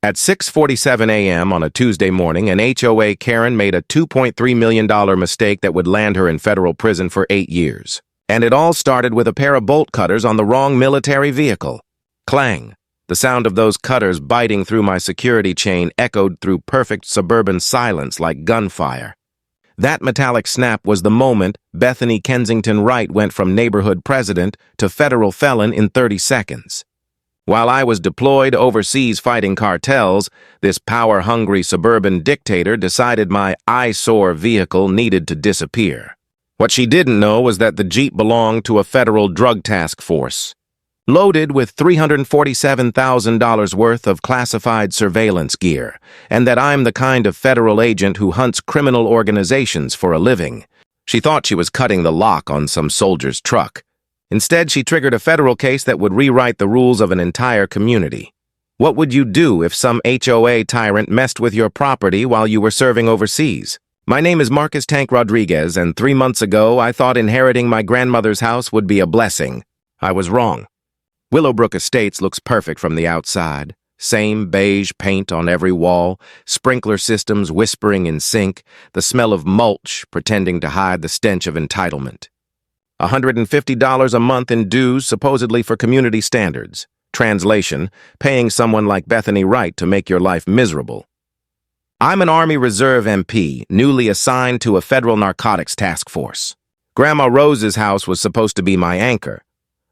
At 6:47 a.m. on a Tuesday morning, an HOA Karen made a $2.3 million mistake that would land her in federal prison for 8 years. And it all started with a pair of bolt cutters on the wrong military vehicle. Clang! The sound of those cutters biting through my security chain echoed through perfect suburban silence like gunfire. That metallic snap was the moment Bethany Kensington Wright went from neighborhood president to federal felon in 30 seconds. While I was deployed overseas fighting cartels, this power-hungry suburban dictator decided my eyesore vehicle needed to disappear. What she didn't know was that the Jeep belonged to a federal drug task force, loaded with $347,000 worth of classified surveillance gear, and that I'm the kind of federal agent who hunts criminal organizations for a living. She thought she was cutting the lock on some soldier's truck. Instead, she triggered a federal case that would rewrite the rules of an entire community. What would you do if some HOA tyrant messed with your property while you were serving overseas? My name is Marcus Tank Rodriguez, and 3 months ago, I thought inheriting my grandmother's house would be a blessing. I was wrong. Willowbrook Estates looks perfect from the outside. Same beige paint on every wall, sprinkler systems whispering in sync, the smell of mulch pretending to hide the stench of entitlement. $150 a month in dues supposedly for community standards. Translation, paying someone like Bethany Wright to make your life miserable. I'm an Army Reserve MP, newly assigned to a federal narcotics task force. Grandma Rose's house was supposed to be my anchor,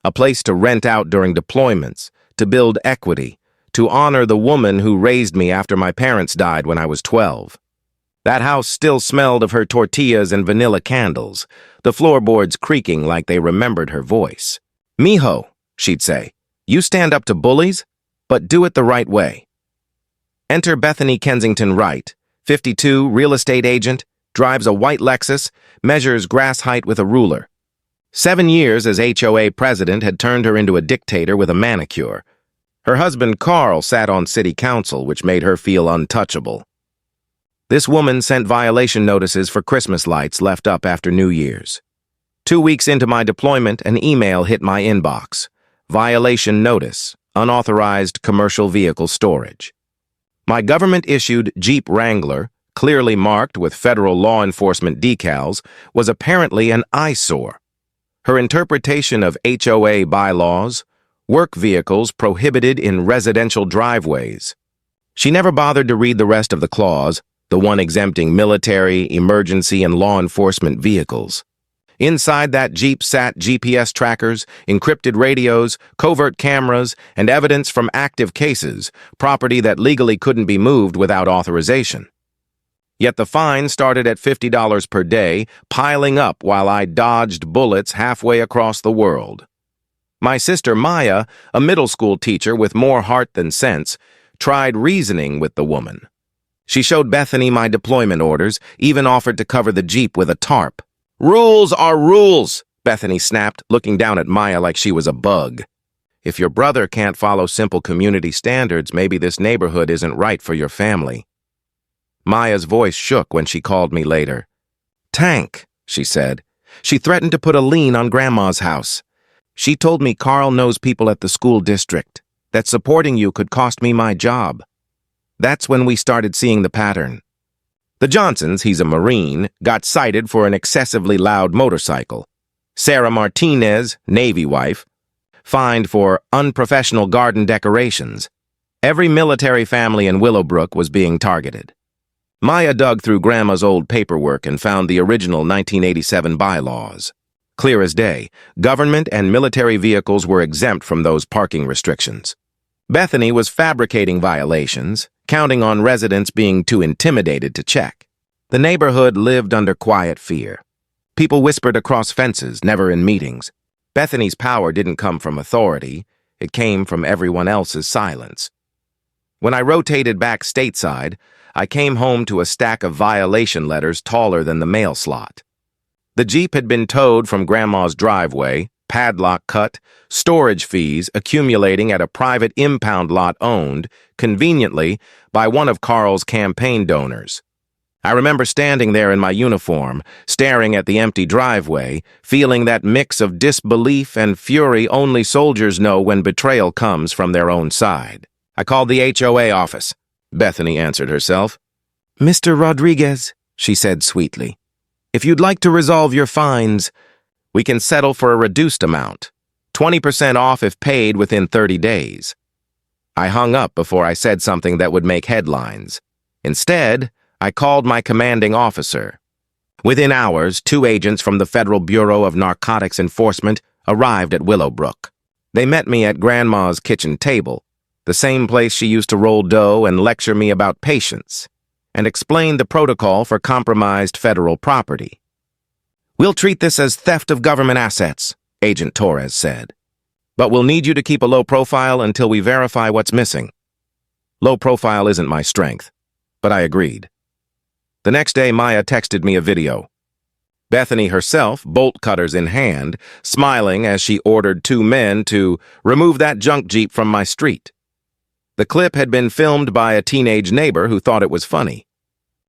a place to rent out during deployments, to build equity, to honor the woman who raised me after my parents died when I was 12. That house still smelled of her tortillas and vanilla candles, the floorboards creaking like they remembered her voice. "Mijo," she'd say, "you stand up to bullies, but do it the right way." Enter Bethany Kensington Wright, 52, real estate agent, drives a white Lexus, measures grass height with a ruler. 7 years as HOA president had turned her into a dictator with a manicure. Her husband Carl sat on city council, which made her feel untouchable. This woman sent violation notices for Christmas lights left up after New Year's. 2 weeks into my deployment, an email hit my inbox. Violation notice, unauthorized commercial vehicle storage. My government-issued Jeep Wrangler, clearly marked with federal law enforcement decals, was apparently an eyesore. Her interpretation of HOA bylaws, work vehicles prohibited in residential driveways. She never bothered to read the rest of the clause, the one exempting military, emergency, and law enforcement vehicles. Inside that Jeep sat GPS trackers, encrypted radios, covert cameras, and evidence from active cases, property that legally couldn't be moved without authorization. Yet the fine started at $50 per day, piling up while I dodged bullets halfway across the world. My sister Maya, a middle school teacher with more heart than sense, tried reasoning with the woman. She showed Bethany my deployment orders, even offered to cover the Jeep with a tarp. "Rules are rules," Bethany snapped, looking down at Maya like she was a bug. "If your brother can't follow simple community standards, maybe this neighborhood isn't right for your family." Maya's voice shook when she called me later. "Tank," she said. "She threatened to put a lien on Grandma's house. She told me Carl knows people at the school district, that supporting you could cost me my job." That's when we started seeing the pattern. The Johnsons, he's a Marine, got cited for an excessively loud motorcycle. Sarah Martinez, Navy wife, fined for unprofessional garden decorations. Every military family in Willowbrook was being targeted. Maya dug through Grandma's old paperwork and found the original 1987 bylaws. Clear as day, government and military vehicles were exempt from those parking restrictions. Bethany was fabricating violations, counting on residents being too intimidated to check. The neighborhood lived under quiet fear. People whispered across fences, never in meetings. Bethany's power didn't come from authority, it came from everyone else's silence. When I rotated back stateside, I came home to a stack of violation letters taller than the mail slot. The Jeep had been towed from Grandma's driveway, padlock cut, storage fees accumulating at a private impound lot owned, conveniently, by one of Carl's campaign donors. I remember standing there in my uniform, staring at the empty driveway, feeling that mix of disbelief and fury only soldiers know when betrayal comes from their own side. I called the HOA office. Bethany answered herself. Mr. Rodriguez, she said sweetly, if you'd like to resolve your fines, we can settle for a reduced amount, 20% off if paid within 30 days. I hung up before I said something that would make headlines. Instead, I called my commanding officer. Within hours, 2 agents from the Federal Bureau of Narcotics Enforcement arrived at Willowbrook. They met me at Grandma's kitchen table, the same place she used to roll dough and lecture me about patience, and explained the protocol for compromised federal property. We'll treat this as theft of government assets, Agent Torres said. But we'll need you to keep a low profile until we verify what's missing. Low profile isn't my strength, but I agreed. The next day, Maya texted me a video. Bethany herself, bolt cutters in hand, smiling as she ordered 2 men to remove that junk Jeep from my street. The clip had been filmed by a teenage neighbor who thought it was funny.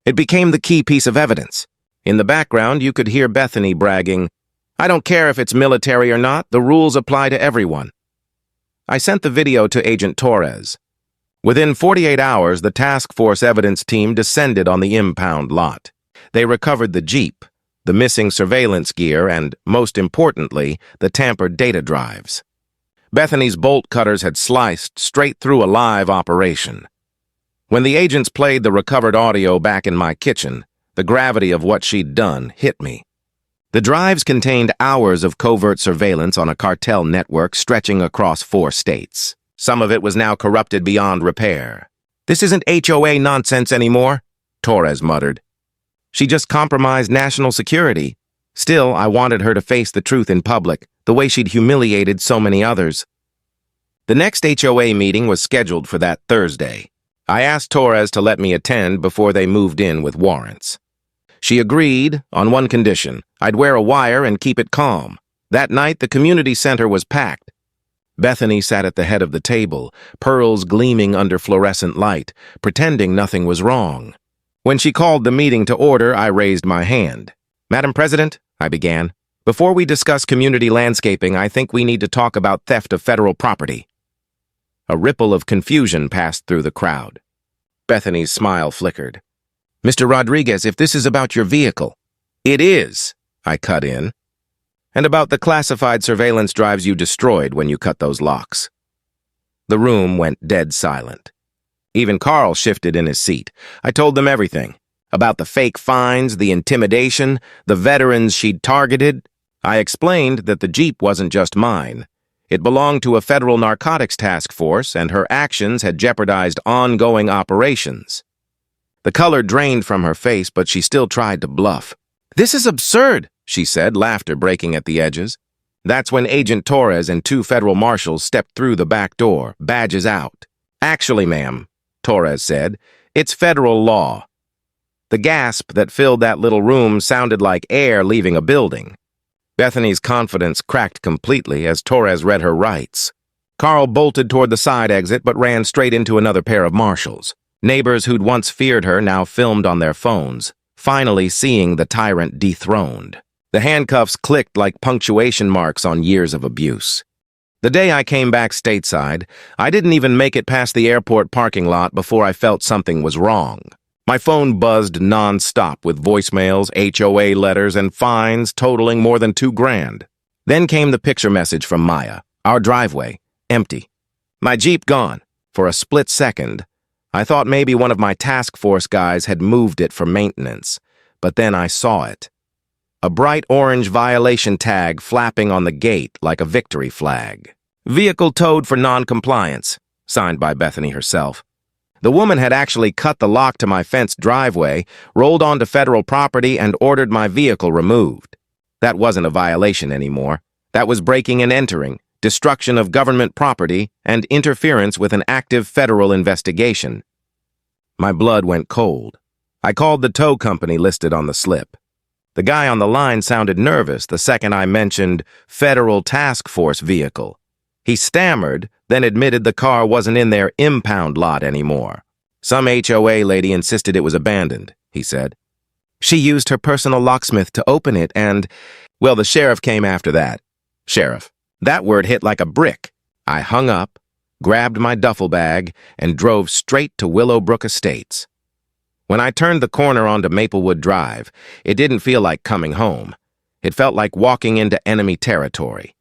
It became the key piece of evidence. In the background, you could hear Bethany bragging, I don't care if it's military or not, the rules apply to everyone. I sent the video to Agent Torres. Within 48 hours, the task force evidence team descended on the impound lot. They recovered the Jeep, the missing surveillance gear, and, most importantly, the tampered data drives. Bethany's bolt cutters had sliced straight through a live operation. When the agents played the recovered audio back in my kitchen, the gravity of what she'd done hit me. The drives contained hours of covert surveillance on a cartel network stretching across 4 states. Some of it was now corrupted beyond repair. This isn't HOA nonsense anymore, Torres muttered. She just compromised national security. Still, I wanted her to face the truth in public, the way she'd humiliated so many others. The next HOA meeting was scheduled for that Thursday. I asked Torres to let me attend before they moved in with warrants. She agreed, on one condition. I'd wear a wire and keep it calm. That night, the community center was packed. Bethany sat at the head of the table, pearls gleaming under fluorescent light, pretending nothing was wrong. When she called the meeting to order, I raised my hand. Madam President, I began, before we discuss community landscaping, I think we need to talk about theft of federal property. A ripple of confusion passed through the crowd. Bethany's smile flickered. Mr. Rodriguez, if this is about your vehicle. It is, I cut in. And about the classified surveillance drives you destroyed when you cut those locks. The room went dead silent. Even Carl shifted in his seat. I told them everything. About the fake fines, the intimidation, the veterans she'd targeted. I explained that the Jeep wasn't just mine. It belonged to a federal narcotics task force, and her actions had jeopardized ongoing operations. The color drained from her face, but she still tried to bluff. This is absurd, she said, laughter breaking at the edges. That's when Agent Torres and 2 federal marshals stepped through the back door, badges out. Actually, ma'am, Torres said, it's federal law. The gasp that filled that little room sounded like air leaving a building. Bethany's confidence cracked completely as Torres read her rights. Carl bolted toward the side exit but ran straight into another pair of marshals. Neighbors who'd once feared her now filmed on their phones, finally seeing the tyrant dethroned. The handcuffs clicked like punctuation marks on years of abuse. The day I came back stateside, I didn't even make it past the airport parking lot before I felt something was wrong. My phone buzzed non-stop with voicemails, HOA letters, and fines totaling more than $2 grand. Then came the picture message from Maya. Our driveway, empty. My Jeep gone. For a split second, I thought maybe one of my task force guys had moved it for maintenance, but then I saw it. A bright orange violation tag flapping on the gate like a victory flag. Vehicle towed for non-compliance, signed by Bethany herself. The woman had actually cut the lock to my fenced driveway, rolled onto federal property, and ordered my vehicle removed. That wasn't a violation anymore. That was breaking and entering, destruction of government property, and interference with an active federal investigation. My blood went cold. I called the tow company listed on the slip. The guy on the line sounded nervous the second I mentioned federal task force vehicle. He stammered, then admitted the car wasn't in their impound lot anymore. Some HOA lady insisted it was abandoned, he said. She used her personal locksmith to open it and, well, the sheriff came after that. Sheriff. That word hit like a brick. I hung up, grabbed my duffel bag, and drove straight to Willowbrook Estates. When I turned the corner onto Maplewood Drive, it didn't feel like coming home. It felt like walking into enemy territory.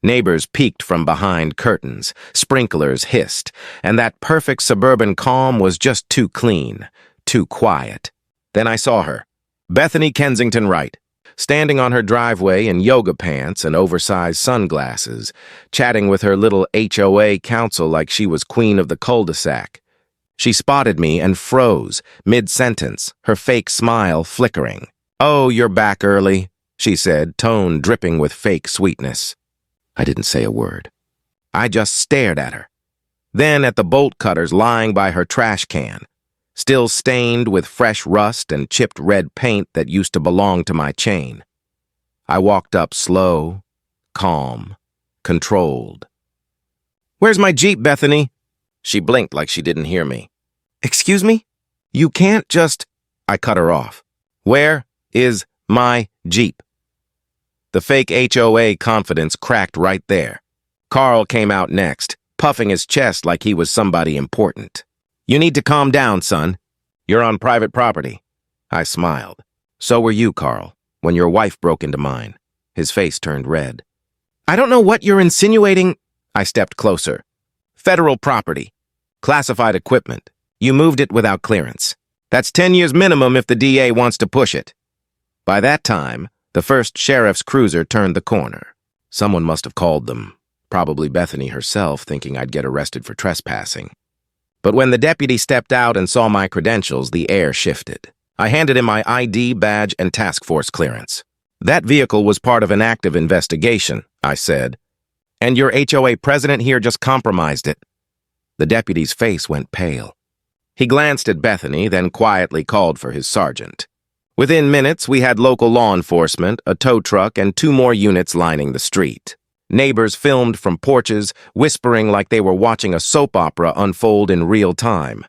Neighbors peeked from behind curtains, sprinklers hissed, and that perfect suburban calm was just too clean, too quiet. Then I saw her, Bethany Kensington Wright, standing on her driveway in yoga pants and oversized sunglasses, chatting with her little HOA counsel like she was queen of the cul-de-sac. She spotted me and froze, mid-sentence, her fake smile flickering. "Oh, you're back early," she said, tone dripping with fake sweetness. I didn't say a word. I just stared at her. Then at the bolt cutters lying by her trash can, still stained with fresh rust and chipped red paint that used to belong to my chain. I walked up slow, calm, controlled. "Where's my Jeep, Bethany?" She blinked like she didn't hear me. "Excuse me? You can't just—" I cut her off. "Where is my Jeep?" The fake HOA confidence cracked right there. Carl came out next, puffing his chest like he was somebody important. "You need to calm down, son. You're on private property." I smiled. "So were you, Carl, when your wife broke into mine." His face turned red. "I don't know what you're insinuating." I stepped closer. "Federal property. Classified equipment. You moved it without clearance. That's 10 years minimum if the DA wants to push it." By that time, the first sheriff's cruiser turned the corner. Someone must have called them, probably Bethany herself, thinking I'd get arrested for trespassing. But when the deputy stepped out and saw my credentials, the air shifted. I handed him my ID, badge, and task force clearance. "That vehicle was part of an active investigation," I said. "And your HOA president here just compromised it." The deputy's face went pale. He glanced at Bethany, then quietly called for his sergeant. Within minutes, we had local law enforcement, a tow truck, and 2 more units lining the street. Neighbors filmed from porches, whispering like they were watching a soap opera unfold in real time.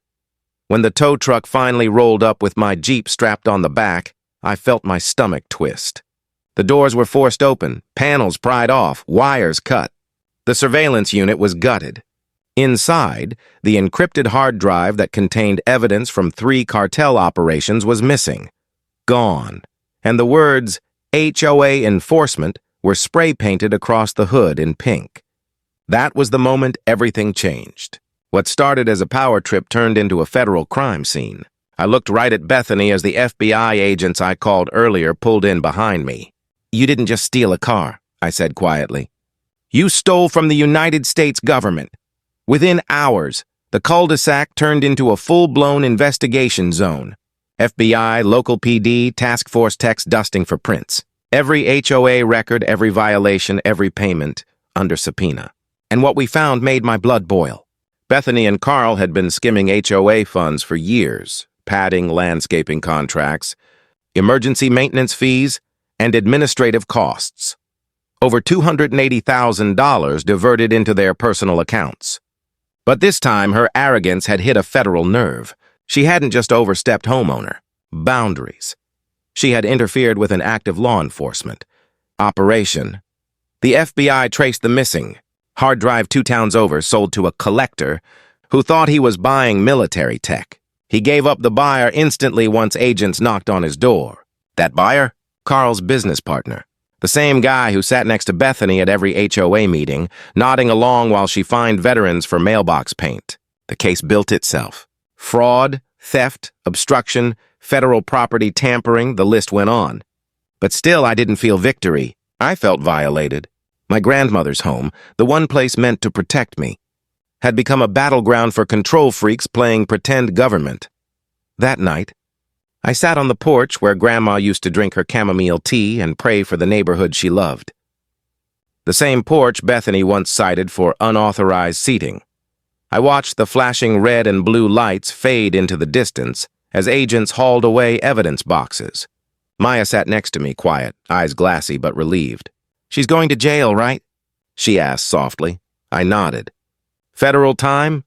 When the tow truck finally rolled up with my Jeep strapped on the back, I felt my stomach twist. The doors were forced open, panels pried off, wires cut. The surveillance unit was gutted. Inside, the encrypted hard drive that contained evidence from 3 cartel operations was missing. Gone, and the words HOA enforcement were spray-painted across the hood in pink. That was the moment everything changed. What started as a power trip turned into a federal crime scene. I looked right at Bethany as the FBI agents I called earlier pulled in behind me. "You didn't just steal a car," I said quietly. "You stole from the United States government." Within hours, the cul-de-sac turned into a full-blown investigation zone. FBI, local PD, task force techs dusting for prints. Every HOA record, every violation, every payment, under subpoena. And what we found made my blood boil. Bethany and Carl had been skimming HOA funds for years, padding landscaping contracts, emergency maintenance fees, and administrative costs. Over $280,000 diverted into their personal accounts. But this time, her arrogance had hit a federal nerve. She hadn't just overstepped homeowner boundaries. She had interfered with an active law enforcement operation. The FBI traced the missing hard drive 2 towns over, sold to a collector who thought he was buying military tech. He gave up the buyer instantly once agents knocked on his door. That buyer? Carl's business partner. The same guy who sat next to Bethany at every HOA meeting, nodding along while she fined veterans for mailbox paint. The case built itself. Fraud, theft, obstruction, federal property tampering, the list went on. But still, I didn't feel victory. I felt violated. My grandmother's home, the one place meant to protect me, had become a battleground for control freaks playing pretend government. That night, I sat on the porch where Grandma used to drink her chamomile tea and pray for the neighborhood she loved. The same porch Bethany once cited for unauthorized seating. I watched the flashing red and blue lights fade into the distance as agents hauled away evidence boxes. Maya sat next to me, quiet, eyes glassy but relieved. "She's going to jail, right?" she asked softly. I nodded. "Federal time?"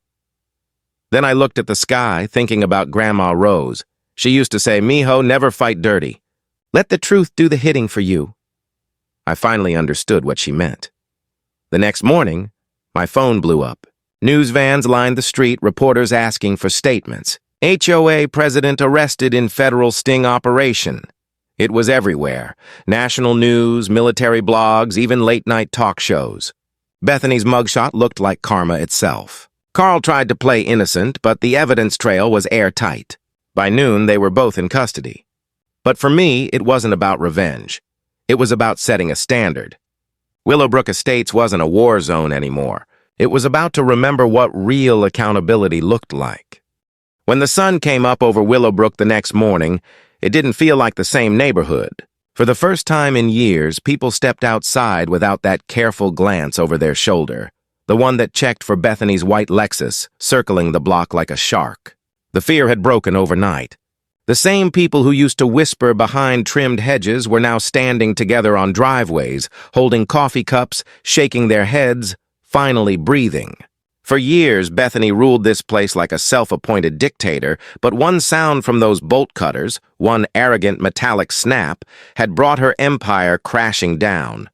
Then I looked at the sky, thinking about Grandma Rose. She used to say, "Mijo, never fight dirty. Let the truth do the hitting for you." I finally understood what she meant. The next morning, my phone blew up. News vans lined the street, reporters asking for statements. HOA president arrested in federal sting operation. It was everywhere. National news, military blogs, even late-night talk shows. Bethany's mugshot looked like karma itself. Carl tried to play innocent, but the evidence trail was airtight. By noon, they were both in custody. But for me, it wasn't about revenge. It was about setting a standard. Willowbrook Estates wasn't a war zone anymore. It was about to remember what real accountability looked like. When the sun came up over Willowbrook the next morning, it didn't feel like the same neighborhood. For the first time in years, people stepped outside without that careful glance over their shoulder, the one that checked for Bethany's white Lexus, circling the block like a shark. The fear had broken overnight. The same people who used to whisper behind trimmed hedges were now standing together on driveways, holding coffee cups, shaking their heads, finally breathing. For years, Bethany ruled this place like a self-appointed dictator, but one sound from those bolt cutters, one arrogant metallic snap, had brought her empire crashing down.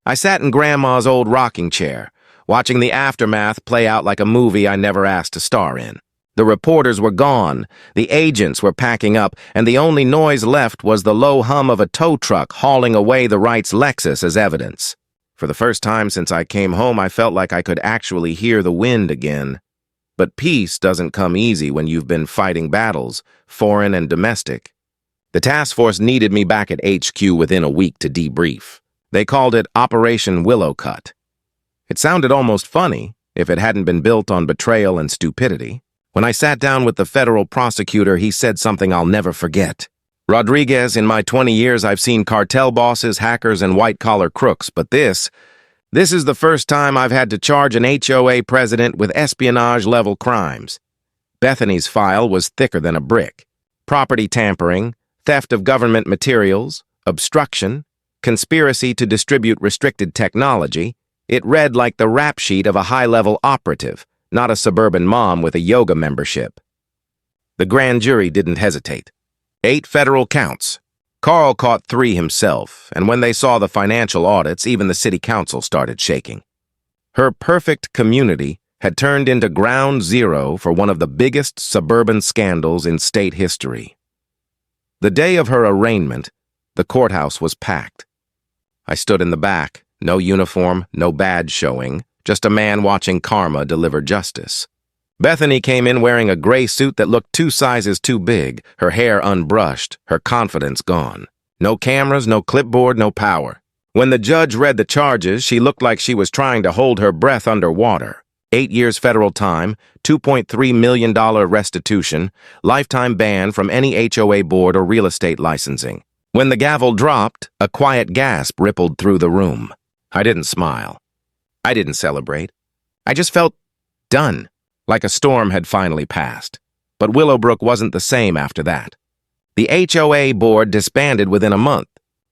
I sat in Grandma's old rocking chair, watching the aftermath play out like a movie I never asked to star in. The reporters were gone, the agents were packing up, and the only noise left was the low hum of a tow truck hauling away the Wright's Lexus as evidence. For the first time since I came home, I felt like I could actually hear the wind again. But peace doesn't come easy when you've been fighting battles, foreign and domestic. The task force needed me back at HQ within a week to debrief. They called it Operation Willowcut. It sounded almost funny if it hadn't been built on betrayal and stupidity. When I sat down with the federal prosecutor, he said something I'll never forget. Rodriguez, in my 20 years, I've seen cartel bosses, hackers, and white-collar crooks, but this is the first time I've had to charge an HOA president with espionage-level crimes. Bethany's file was thicker than a brick. Property tampering, theft of government materials, obstruction, conspiracy to distribute restricted technology. It read like the rap sheet of a high-level operative, not a suburban mom with a yoga membership. The grand jury didn't hesitate. 8 federal counts. Carl caught 3 himself, and when they saw the financial audits, even the city council started shaking. Her perfect community had turned into ground zero for one of the biggest suburban scandals in state history. The day of her arraignment, the courthouse was packed. I stood in the back, no uniform, no badge showing, just a man watching karma deliver justice. Bethany came in wearing a gray suit that looked 2 sizes too big, her hair unbrushed, her confidence gone. No cameras, no clipboard, no power. When the judge read the charges, she looked like she was trying to hold her breath underwater. 8 years federal time, $2.3 million restitution, lifetime ban from any HOA board or real estate licensing. When the gavel dropped, a quiet gasp rippled through the room. I didn't smile. I didn't celebrate. I just felt done. Like a storm had finally passed. But Willowbrook wasn't the same after that. The HOA board disbanded within a month.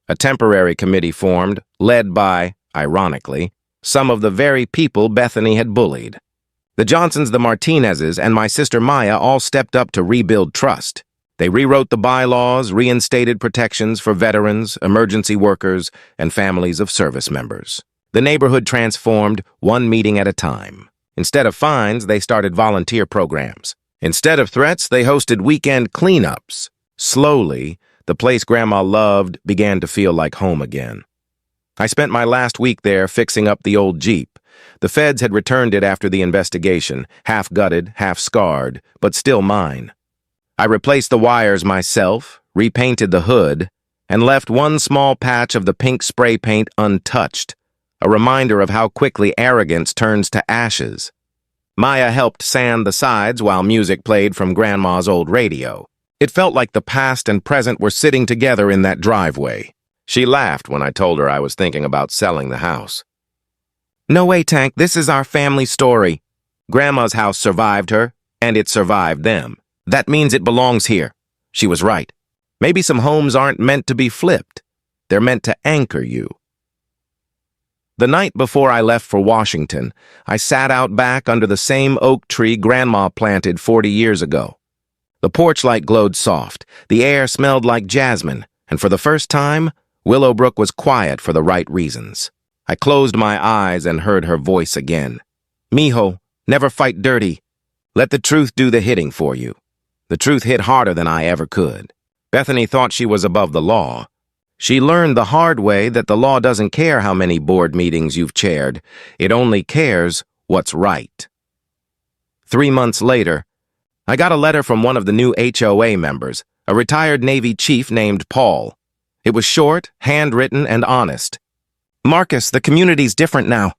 A temporary committee formed, led by, ironically, some of the very people Bethany had bullied. The Johnsons, the Martinezes, and my sister Maya all stepped up to rebuild trust. They rewrote the bylaws, reinstated protections for veterans, emergency workers, and families of service members. The neighborhood transformed, one meeting at a time. Instead of fines, they started volunteer programs. Instead of threats, they hosted weekend cleanups. Slowly, the place Grandma loved began to feel like home again. I spent my last week there fixing up the old Jeep. The feds had returned it after the investigation, half gutted, half scarred, but still mine. I replaced the wires myself, repainted the hood, and left one small patch of the pink spray paint untouched, a reminder of how quickly arrogance turns to ashes. Maya helped sand the sides while music played from Grandma's old radio. It felt like the past and present were sitting together in that driveway. She laughed when I told her I was thinking about selling the house. "No way, Tank, this is our family story. Grandma's house survived her, and it survived them. That means it belongs here." She was right. Maybe some homes aren't meant to be flipped. They're meant to anchor you. The night before I left for Washington, I sat out back under the same oak tree Grandma planted 40 years ago. The porch light glowed soft, the air smelled like jasmine, and for the first time, Willowbrook was quiet for the right reasons. I closed my eyes and heard her voice again. "Mijo, Never fight dirty. Let the truth do the hitting for you. The truth hit harder than I ever could. Bethany thought she was above the law. She learned the hard way that the law doesn't care how many board meetings you've chaired. It only cares what's right. 3 months later, I got a letter from one of the new HOA members, a retired Navy chief named Paul. It was short, handwritten, and honest. Marcus, the community's different now.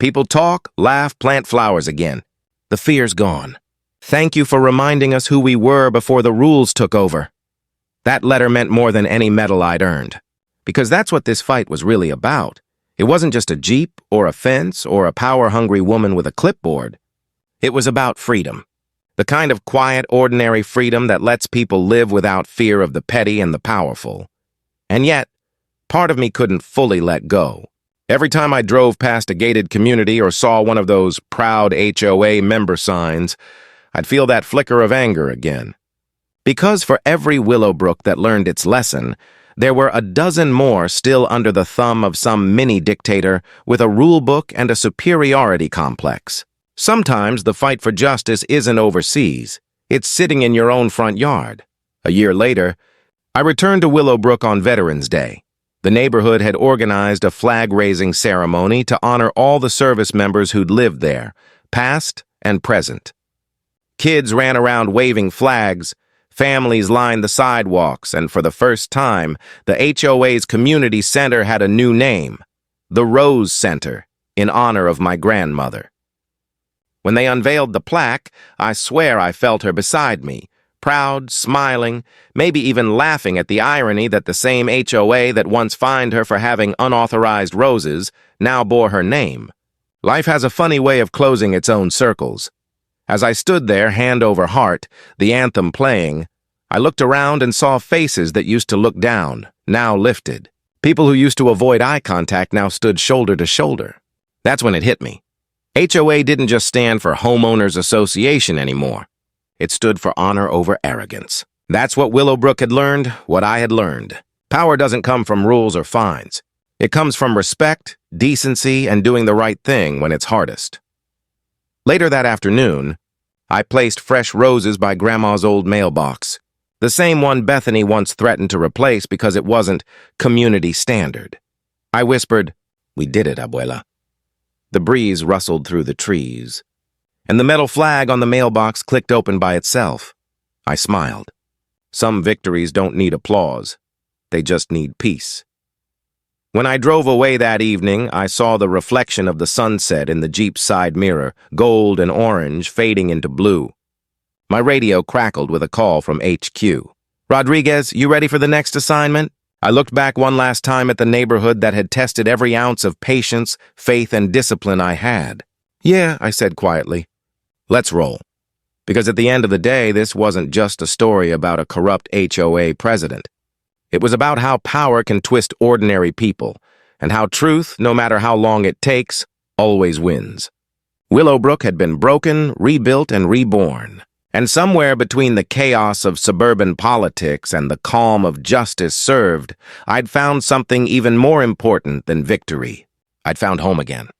People talk, laugh, plant flowers again. The fear's gone. Thank you for reminding us who we were before the rules took over. That letter meant more than any medal I'd earned, because that's what this fight was really about. It wasn't just a Jeep or a fence or a power-hungry woman with a clipboard. It was about freedom, the kind of quiet, ordinary freedom that lets people live without fear of the petty and the powerful. And yet, part of me couldn't fully let go. Every time I drove past a gated community or saw one of those proud HOA member signs, I'd feel that flicker of anger again. Because for every Willowbrook that learned its lesson, there were a dozen more still under the thumb of some mini-dictator with a rule book and a superiority complex. Sometimes the fight for justice isn't overseas. It's sitting in your own front yard. A year later, I returned to Willowbrook on Veterans Day. The neighborhood had organized a flag-raising ceremony to honor all the service members who'd lived there, past and present. Kids ran around waving flags, families lined the sidewalks, and for the first time, the HOA's community center had a new name, the Rose Center, in honor of my grandmother. When they unveiled the plaque, I swear I felt her beside me, proud, smiling, maybe even laughing at the irony that the same HOA that once fined her for having unauthorized roses now bore her name. Life has a funny way of closing its own circles. As I stood there, hand over heart, the anthem playing, I looked around and saw faces that used to look down, now lifted. People who used to avoid eye contact now stood shoulder to shoulder. That's when it hit me. HOA didn't just stand for Homeowners Association anymore. It stood for honor over arrogance. That's what Willowbrook had learned, what I had learned. Power doesn't come from rules or fines. It comes from respect, decency, and doing the right thing when it's hardest. Later that afternoon, I placed fresh roses by Grandma's old mailbox, the same one Bethany once threatened to replace because it wasn't community standard. I whispered, "We did it, Abuela." The breeze rustled through the trees, and the metal flag on the mailbox clicked open by itself. I smiled. Some victories don't need applause. They just need peace. When I drove away that evening, I saw the reflection of the sunset in the Jeep's side mirror, gold and orange fading into blue. My radio crackled with a call from HQ. "Rodriguez, you ready for the next assignment?" I looked back one last time at the neighborhood that had tested every ounce of patience, faith, and discipline I had. "Yeah," I said quietly. "Let's roll." Because at the end of the day, this wasn't just a story about a corrupt HOA president. It was about how power can twist ordinary people, and how truth, no matter how long it takes, always wins. Willowbrook had been broken, rebuilt, and reborn. And somewhere between the chaos of suburban politics and the calm of justice served, I'd found something even more important than victory. I'd found home again.